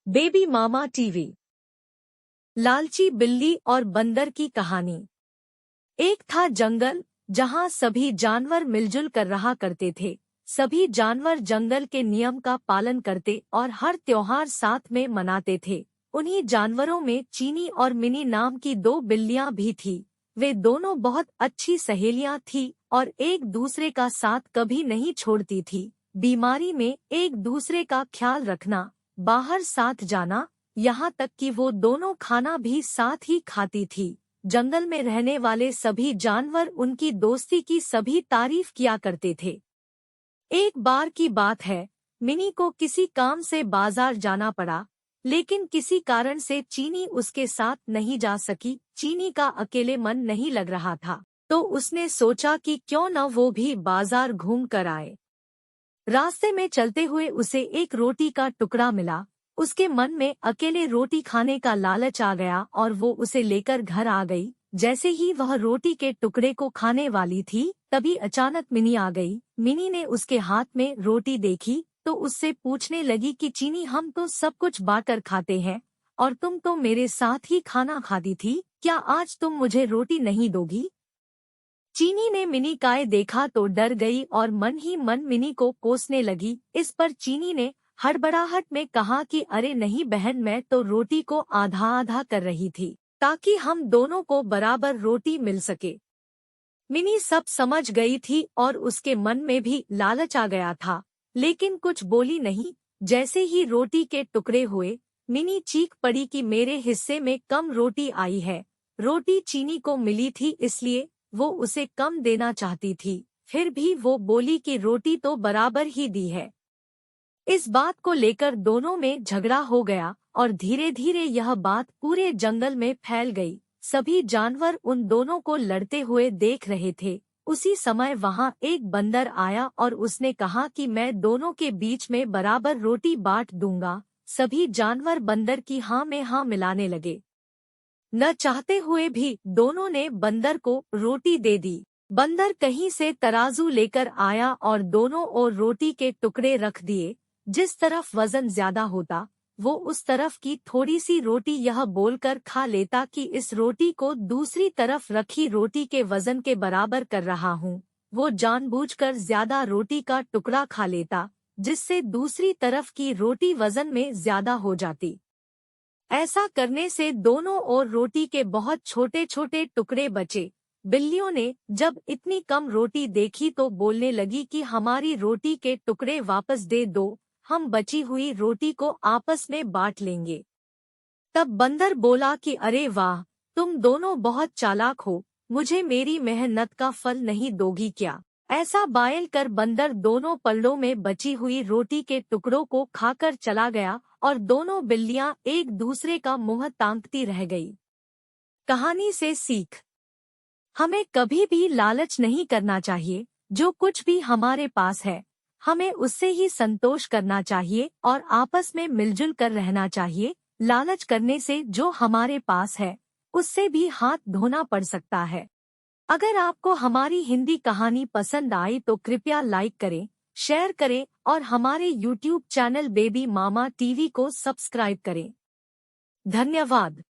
Baby मामा TV. लालची बिल्ली और बंदर की कहानी। एक था जंगल जहां सभी जानवर मिलजुल कर रहा करते थे। सभी जानवर जंगल के नियम का पालन करते और हर त्योहार साथ में मनाते थे। उन्हीं जानवरों में चीनी और मिनी नाम की दो बिल्लियां भी थी। वे दोनों बहुत अच्छी सहेलियां थी और एक दूसरे का साथ कभी नहीं छोड़ती थी। बीमारी में एक दूसरे का ख्याल रखना, बाहर साथ जाना, यहाँ तक कि वो दोनों खाना भी साथ ही खाती थी। जंगल में रहने वाले सभी जानवर उनकी दोस्ती की सभी तारीफ किया करते थे। एक बार की बात है, मिनी को किसी काम से बाजार जाना पड़ा, लेकिन किसी कारण से चीनी उसके साथ नहीं जा सकी। चीनी का अकेले मन नहीं लग रहा था, तो उसने सोचा कि क्यों न वो भी बाजार घूम कर आए। रास्ते में चलते हुए उसे एक रोटी का टुकड़ा मिला। उसके मन में अकेले रोटी खाने का लालच आ गया और वो उसे लेकर घर आ गई। जैसे ही वह रोटी के टुकड़े को खाने वाली थी, तभी अचानक मिनी आ गई। मिनी ने उसके हाथ में रोटी देखी तो उससे पूछने लगी कि चीनी, हम तो सब कुछ बांटकर खाते हैं और तुम तो मेरे साथ ही खाना खाती थी, क्या आज तुम मुझे रोटी नहीं दोगी? चीनी ने मिनी काय देखा तो डर गई और मन ही मन मिनी को कोसने लगी। इस पर चीनी ने हड़बड़ाहट में कहा कि अरे नहीं बहन, मैं तो रोटी को आधा आधा कर रही थी ताकि हम दोनों को बराबर रोटी मिल सके। मिनी सब समझ गई थी और उसके मन में भी लालच आ गया था, लेकिन कुछ बोली नहीं। जैसे ही रोटी के टुकड़े हुए, मिनी चीख पड़ी कि मेरे हिस्से में कम रोटी आई है। रोटी चीनी को मिली थी, इसलिए वो उसे कम देना चाहती थी, फिर भी वो बोली कि रोटी तो बराबर ही दी है। इस बात को लेकर दोनों में झगड़ा हो गया और धीरे धीरे यह बात पूरे जंगल में फैल गई। सभी जानवर उन दोनों को लड़ते हुए देख रहे थे। उसी समय वहां एक बंदर आया और उसने कहा कि मैं दोनों के बीच में बराबर रोटी बांट दूंगा। सभी जानवर बंदर की हाँ में हाँ मिलाने लगे। न चाहते हुए भी दोनों ने बंदर को रोटी दे दी। बंदर कहीं से तराजू लेकर आया और दोनों ओर रोटी के टुकड़े रख दिए। जिस तरफ वजन ज्यादा होता, वो उस तरफ की थोड़ी सी रोटी यह बोलकर खा लेता कि इस रोटी को दूसरी तरफ रखी रोटी के वजन के बराबर कर रहा हूँ। वो जानबूझकर ज्यादा रोटी का टुकड़ा खा लेता, जिससे दूसरी तरफ की रोटी वजन में ज्यादा हो जाती। ऐसा करने से दोनों ओर रोटी के बहुत छोटे छोटे टुकड़े बचे। बिल्लियों ने जब इतनी कम रोटी देखी तो बोलने लगी कि हमारी रोटी के टुकड़े वापस दे दो, हम बची हुई रोटी को आपस में बांट लेंगे। तब बंदर बोला कि अरे वाह, तुम दोनों बहुत चालाक हो, मुझे मेरी मेहनत का फल नहीं दोगी क्या? ऐसा बायल कर बंदर दोनों पल्लों में बची हुई रोटी के टुकड़ों को खाकर चला गया और दोनों बिल्लियां एक दूसरे का मुंह ताकती रह गई। कहानी से सीख। हमें कभी भी लालच नहीं करना चाहिए। जो कुछ भी हमारे पास है, हमें उससे ही संतोष करना चाहिए और आपस में मिलजुल कर रहना चाहिए। लालच करने से जो हमारे पास है, उससे भी हाथ धोना पड़ सकता है। अगर आपको हमारी हिंदी कहानी पसंद आई तो कृपया लाइक करें, शेयर करें और हमारे YouTube चैनल बेबी मामा टीवी को सब्सक्राइब करें। धन्यवाद।